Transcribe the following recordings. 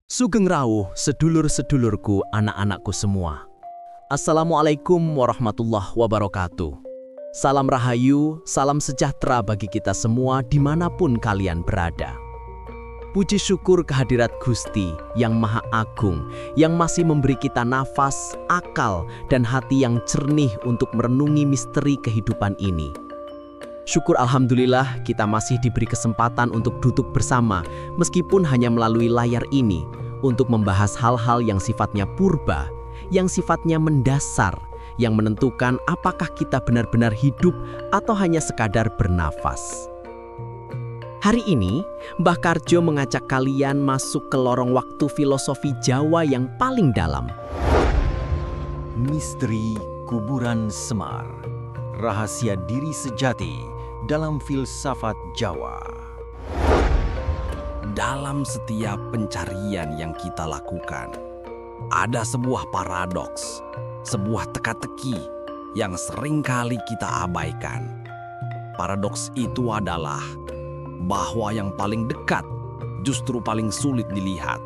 Sugeng rawuh sedulur-sedulurku, anak-anakku semua. Assalamualaikum warahmatullahi wabarakatuh. Salam rahayu, salam sejahtera bagi kita semua dimanapun kalian berada. Puji syukur kehadirat Gusti yang Maha Agung, yang masih memberi kita nafas, akal, dan hati yang jernih untuk merenungi misteri kehidupan ini. Syukur alhamdulillah kita masih diberi kesempatan untuk duduk bersama meskipun hanya melalui layar ini untuk membahas hal-hal yang sifatnya purba, yang sifatnya mendasar, yang menentukan apakah kita benar-benar hidup atau hanya sekadar bernafas. Hari ini, Mbah Karjo mengajak kalian masuk ke lorong waktu filosofi Jawa yang paling dalam. Misteri Kuburan Semar, rahasia diri sejati dalam filsafat Jawa. Dalam setiap pencarian yang kita lakukan, ada sebuah paradoks, sebuah teka-teki yang seringkali kita abaikan. Paradoks itu adalah bahwa yang paling dekat justru paling sulit dilihat.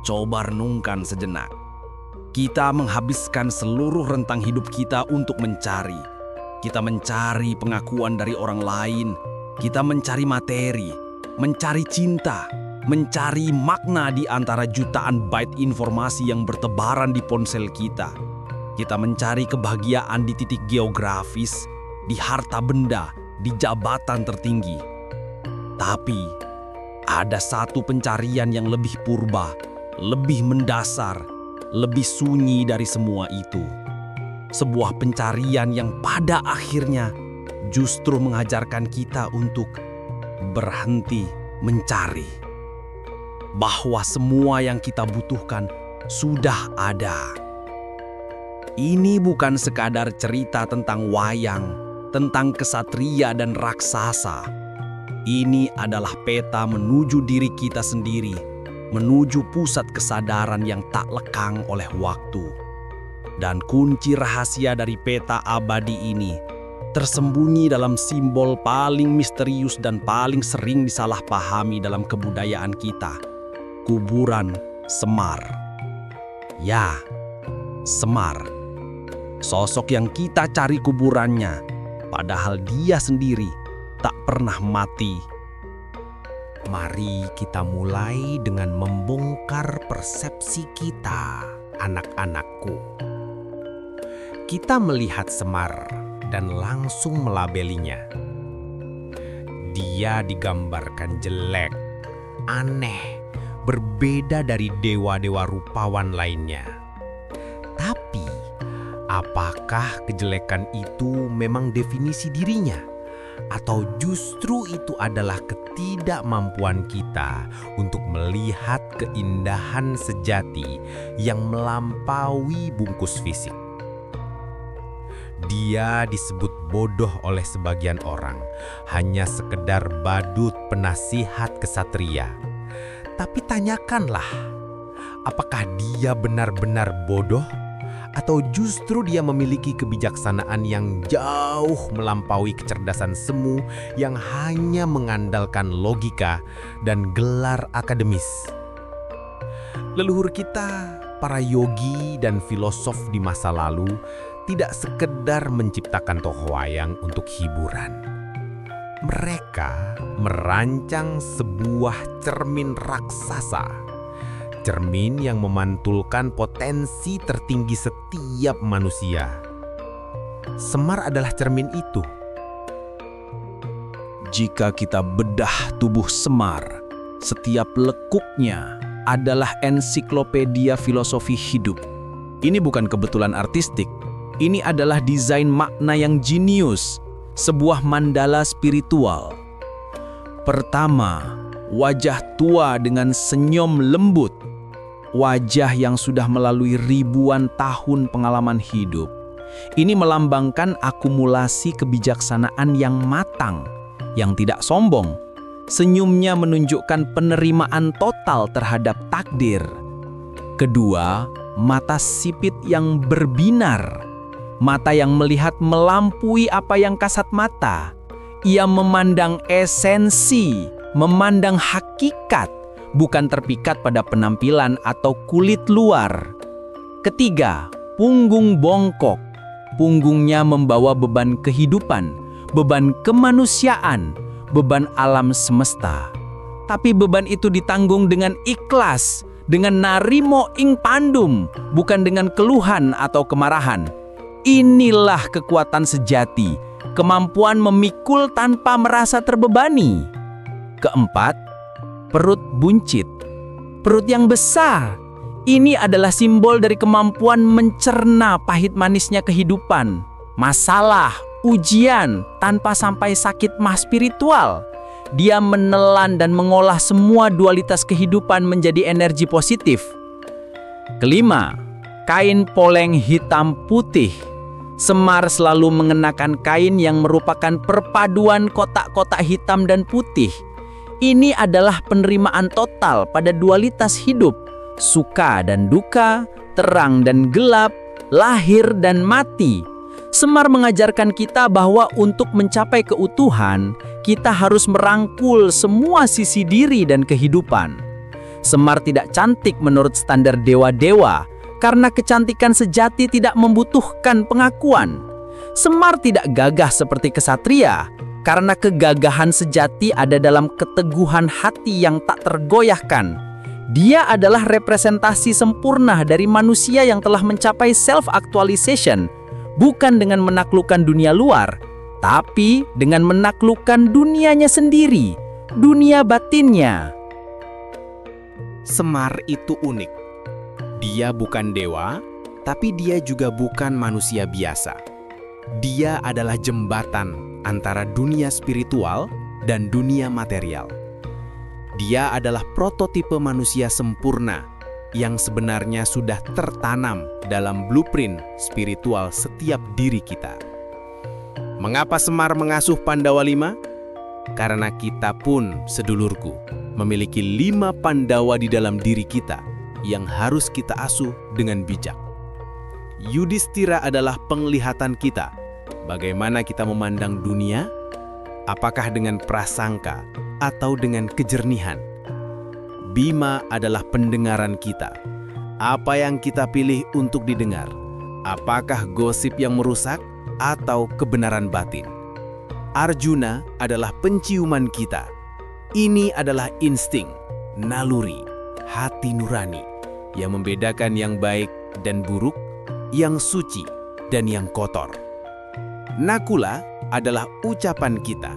Coba renungkan sejenak. Kita menghabiskan seluruh rentang hidup kita untuk mencari. Kita mencari pengakuan dari orang lain, kita mencari materi, mencari cinta, mencari makna di antara jutaan byte informasi yang bertebaran di ponsel kita. Kita mencari kebahagiaan di titik geografis, di harta benda, di jabatan tertinggi. Tapi, ada satu pencarian yang lebih purba, lebih mendasar, lebih sunyi dari semua itu. Sebuah pencarian yang pada akhirnya justru mengajarkan kita untuk berhenti mencari. Bahwa semua yang kita butuhkan sudah ada. Ini bukan sekadar cerita tentang wayang, tentang kesatria dan raksasa. Ini adalah peta menuju diri kita sendiri, menuju pusat kesadaran yang tak lekang oleh waktu. Dan kunci rahasia dari peta abadi ini tersembunyi dalam simbol paling misterius dan paling sering disalahpahami dalam kebudayaan kita, kuburan Semar. Ya, Semar. Sosok yang kita cari kuburannya, padahal dia sendiri tak pernah mati. Mari kita mulai dengan membongkar persepsi kita, anak-anakku. Kita melihat Semar dan langsung melabelinya. Dia digambarkan jelek, aneh, berbeda dari dewa-dewa rupawan lainnya. Tapi, apakah kejelekan itu memang definisi dirinya? Atau justru itu adalah ketidakmampuan kita untuk melihat keindahan sejati yang melampaui bungkus fisik? Dia disebut bodoh oleh sebagian orang, hanya sekedar badut penasihat kesatria. Tapi tanyakanlah, apakah dia benar-benar bodoh? Atau justru dia memiliki kebijaksanaan yang jauh melampaui kecerdasan semu yang hanya mengandalkan logika dan gelar akademis? Leluhur kita, para yogi dan filosof di masa lalu, tidak sekedar menciptakan tokoh wayang untuk hiburan. Mereka merancang sebuah cermin raksasa. Cermin yang memantulkan potensi tertinggi setiap manusia. Semar adalah cermin itu. Jika kita bedah tubuh Semar, setiap lekuknya adalah ensiklopedia filosofi hidup. Ini bukan kebetulan artistik. Ini adalah desain makna yang jenius, sebuah mandala spiritual. Pertama, wajah tua dengan senyum lembut. Wajah yang sudah melalui ribuan tahun pengalaman hidup. Ini melambangkan akumulasi kebijaksanaan yang matang, yang tidak sombong. Senyumnya menunjukkan penerimaan total terhadap takdir. Kedua, mata sipit yang berbinar. Mata yang melihat melampaui apa yang kasat mata. Ia memandang esensi, memandang hakikat, bukan terpikat pada penampilan atau kulit luar. Ketiga, punggung bongkok. Punggungnya membawa beban kehidupan, beban kemanusiaan, beban alam semesta. Tapi beban itu ditanggung dengan ikhlas, dengan narimo ing pandum, bukan dengan keluhan atau kemarahan. Inilah kekuatan sejati, kemampuan memikul tanpa merasa terbebani. Keempat, perut buncit. Perut yang besar. Ini adalah simbol dari kemampuan mencerna pahit manisnya kehidupan, masalah, ujian, tanpa sampai sakit mah spiritual. Dia menelan dan mengolah semua dualitas kehidupan menjadi energi positif. Kelima, kain poleng hitam putih. Semar selalu mengenakan kain yang merupakan perpaduan kotak-kotak hitam dan putih. Ini adalah penerimaan total pada dualitas hidup, suka dan duka, terang dan gelap, lahir dan mati. Semar mengajarkan kita bahwa untuk mencapai keutuhan, kita harus merangkul semua sisi diri dan kehidupan. Semar tidak cantik menurut standar dewa-dewa, karena kecantikan sejati tidak membutuhkan pengakuan. Semar tidak gagah seperti kesatria, karena kegagahan sejati ada dalam keteguhan hati yang tak tergoyahkan. Dia adalah representasi sempurna dari manusia yang telah mencapai self-actualization, bukan dengan menaklukkan dunia luar, tapi dengan menaklukkan dunianya sendiri, dunia batinnya. Semar itu unik. Dia bukan dewa, tapi dia juga bukan manusia biasa. Dia adalah jembatan antara dunia spiritual dan dunia material. Dia adalah prototipe manusia sempurna yang sebenarnya sudah tertanam dalam blueprint spiritual setiap diri kita. Mengapa Semar mengasuh Pandawa 5? Karena kita pun, sedulurku, memiliki 5 Pandawa di dalam diri kita yang harus kita asuh dengan bijak. Yudhistira adalah penglihatan kita. Bagaimana kita memandang dunia? Apakah dengan prasangka atau dengan kejernihan? Bima adalah pendengaran kita. Apa yang kita pilih untuk didengar? Apakah gosip yang merusak atau kebenaran batin? Arjuna adalah penciuman kita. Ini adalah insting, naluri, hati nurani yang membedakan yang baik dan buruk, yang suci dan yang kotor. Nakula adalah ucapan kita.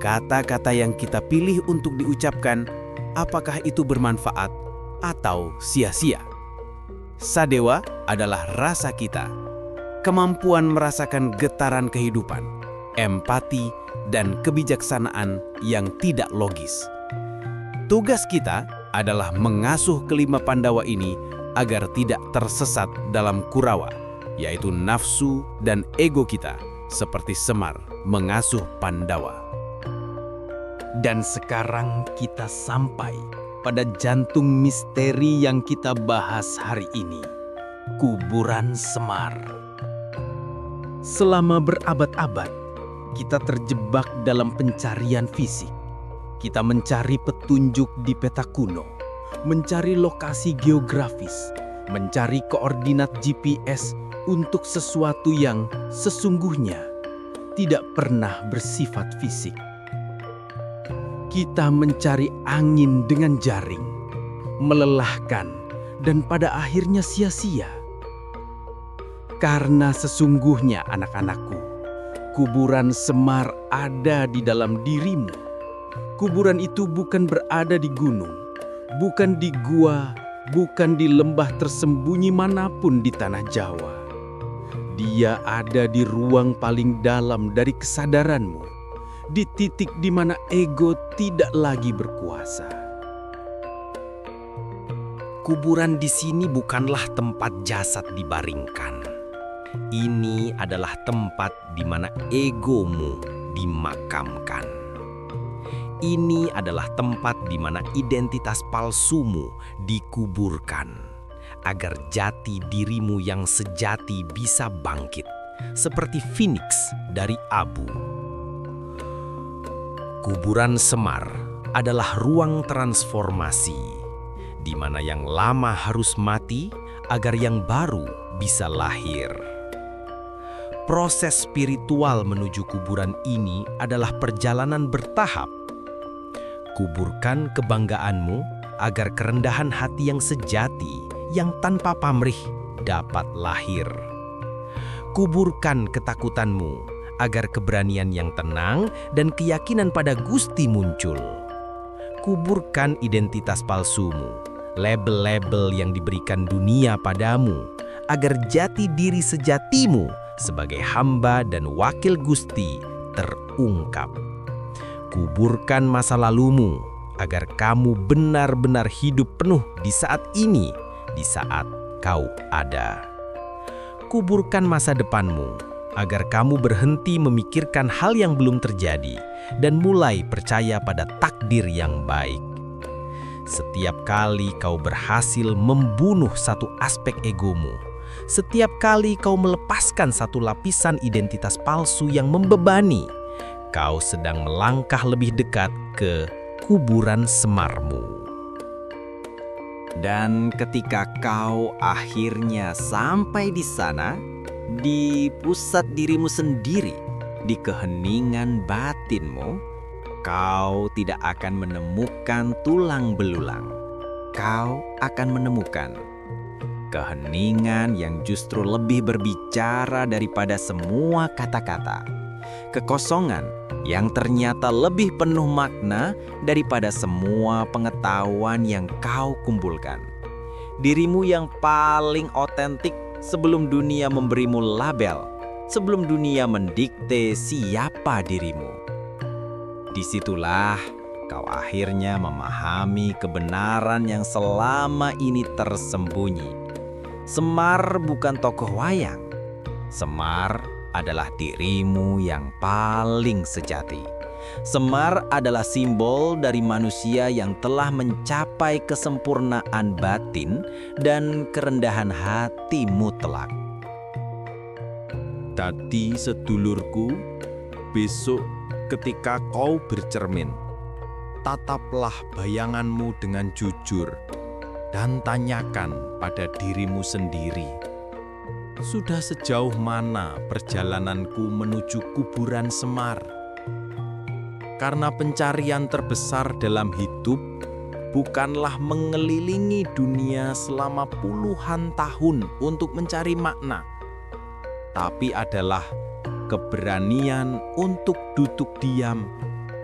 Kata-kata yang kita pilih untuk diucapkan, apakah itu bermanfaat atau sia-sia. Sadewa adalah rasa kita. Kemampuan merasakan getaran kehidupan, empati, dan kebijaksanaan yang tidak logis. Tugas kita adalah mengasuh kelima Pandawa ini agar tidak tersesat dalam Kurawa, yaitu nafsu dan ego kita, seperti Semar mengasuh Pandawa. Dan sekarang kita sampai pada jantung misteri yang kita bahas hari ini, kuburan Semar. Selama berabad-abad, kita terjebak dalam pencarian fisik. Kita mencari petunjuk di peta kuno, mencari lokasi geografis, mencari koordinat GPS untuk sesuatu yang sesungguhnya tidak pernah bersifat fisik. Kita mencari angin dengan jaring, melelahkan, dan pada akhirnya sia-sia. Karena sesungguhnya anak-anakku, kuburan Semar ada di dalam dirimu. Kuburan itu bukan berada di gunung, bukan di gua, bukan di lembah tersembunyi manapun di tanah Jawa. Dia ada di ruang paling dalam dari kesadaranmu, di titik di mana ego tidak lagi berkuasa. Kuburan di sini bukanlah tempat jasad dibaringkan. Ini adalah tempat di mana egomu dimakamkan. Ini adalah tempat di mana identitas palsumu dikuburkan, agar jati dirimu yang sejati bisa bangkit, seperti Phoenix dari abu. Kuburan Semar adalah ruang transformasi, di mana yang lama harus mati agar yang baru bisa lahir. Proses spiritual menuju kuburan ini adalah perjalanan bertahap. Kuburkan kebanggaanmu agar kerendahan hati yang sejati, yang tanpa pamrih, dapat lahir. Kuburkan ketakutanmu agar keberanian yang tenang dan keyakinan pada Gusti muncul. Kuburkan identitas palsumu, label-label yang diberikan dunia padamu, agar jati diri sejatimu sebagai hamba dan wakil Gusti terungkap. Kuburkan masa lalumu agar kamu benar-benar hidup penuh di saat ini, di saat kau ada. Kuburkan masa depanmu agar kamu berhenti memikirkan hal yang belum terjadi dan mulai percaya pada takdir yang baik. Setiap kali kau berhasil membunuh satu aspek egomu, setiap kali kau melepaskan satu lapisan identitas palsu yang membebani, kau sedang melangkah lebih dekat ke kuburan semarmu. Dan ketika kau akhirnya sampai di sana, di pusat dirimu sendiri, di keheningan batinmu, kau tidak akan menemukan tulang belulang. Kau akan menemukan keheningan yang justru lebih berbicara daripada semua kata-kata. Kekosongan yang ternyata lebih penuh makna daripada semua pengetahuan yang kau kumpulkan. Dirimu yang paling otentik sebelum dunia memberimu label, sebelum dunia mendikte siapa dirimu. Disitulah kau akhirnya memahami kebenaran yang selama ini tersembunyi. Semar bukan tokoh wayang. Semar adalah dirimu yang paling sejati. Semar adalah simbol dari manusia yang telah mencapai kesempurnaan batin dan kerendahan hati mutlak. Dadi sedulurku, besok ketika kau bercermin, tataplah bayanganmu dengan jujur dan tanyakan pada dirimu sendiri, sudah sejauh mana perjalananku menuju kuburan Semar? Karena pencarian terbesar dalam hidup bukanlah mengelilingi dunia selama puluhan tahun untuk mencari makna, tapi adalah keberanian untuk duduk diam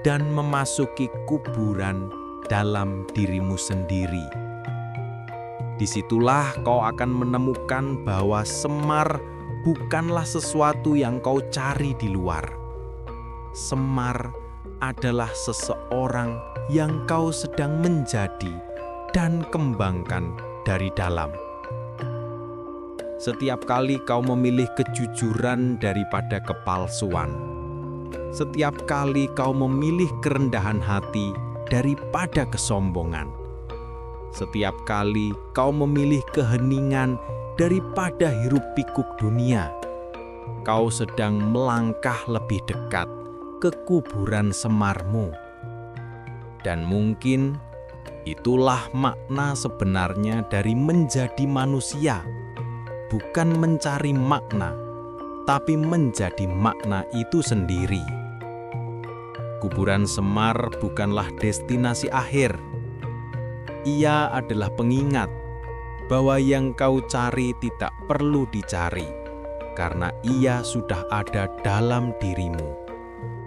dan memasuki kuburan dalam dirimu sendiri. Disitulah kau akan menemukan bahwa Semar bukanlah sesuatu yang kau cari di luar. Semar adalah seseorang yang kau sedang menjadi dan kembangkan dari dalam. Setiap kali kau memilih kejujuran daripada kepalsuan, setiap kali kau memilih kerendahan hati daripada kesombongan, setiap kali kau memilih keheningan daripada hiruk-pikuk dunia, kau sedang melangkah lebih dekat ke kuburan Semarmu. Dan mungkin itulah makna sebenarnya dari menjadi manusia. Bukan mencari makna, tapi menjadi makna itu sendiri. Kuburan Semar bukanlah destinasi akhir. Ia adalah pengingat bahwa yang kau cari tidak perlu dicari, karena ia sudah ada dalam dirimu,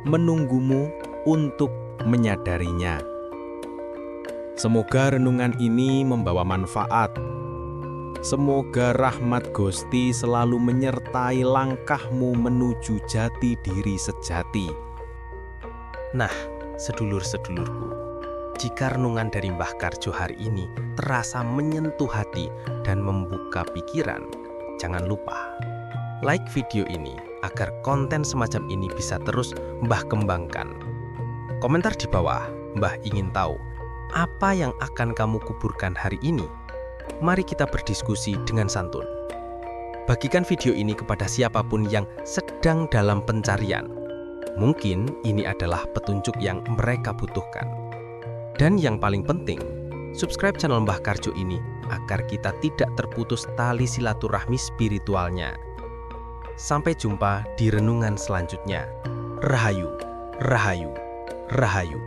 menunggumu untuk menyadarinya. Semoga renungan ini membawa manfaat. Semoga rahmat Gusti selalu menyertai langkahmu menuju jati diri sejati. Nah, sedulur-sedulurku, jika renungan dari Mbah Karjo hari ini terasa menyentuh hati dan membuka pikiran, jangan lupa like video ini agar konten semacam ini bisa terus Mbah kembangkan. Komentar di bawah, Mbah ingin tahu apa yang akan kamu kuburkan hari ini. Mari kita berdiskusi dengan santun. Bagikan video ini kepada siapapun yang sedang dalam pencarian. Mungkin ini adalah petunjuk yang mereka butuhkan. Dan yang paling penting, subscribe channel Mbah Karjo ini agar kita tidak terputus tali silaturahmi spiritualnya. Sampai jumpa di renungan selanjutnya. Rahayu, Rahayu, Rahayu.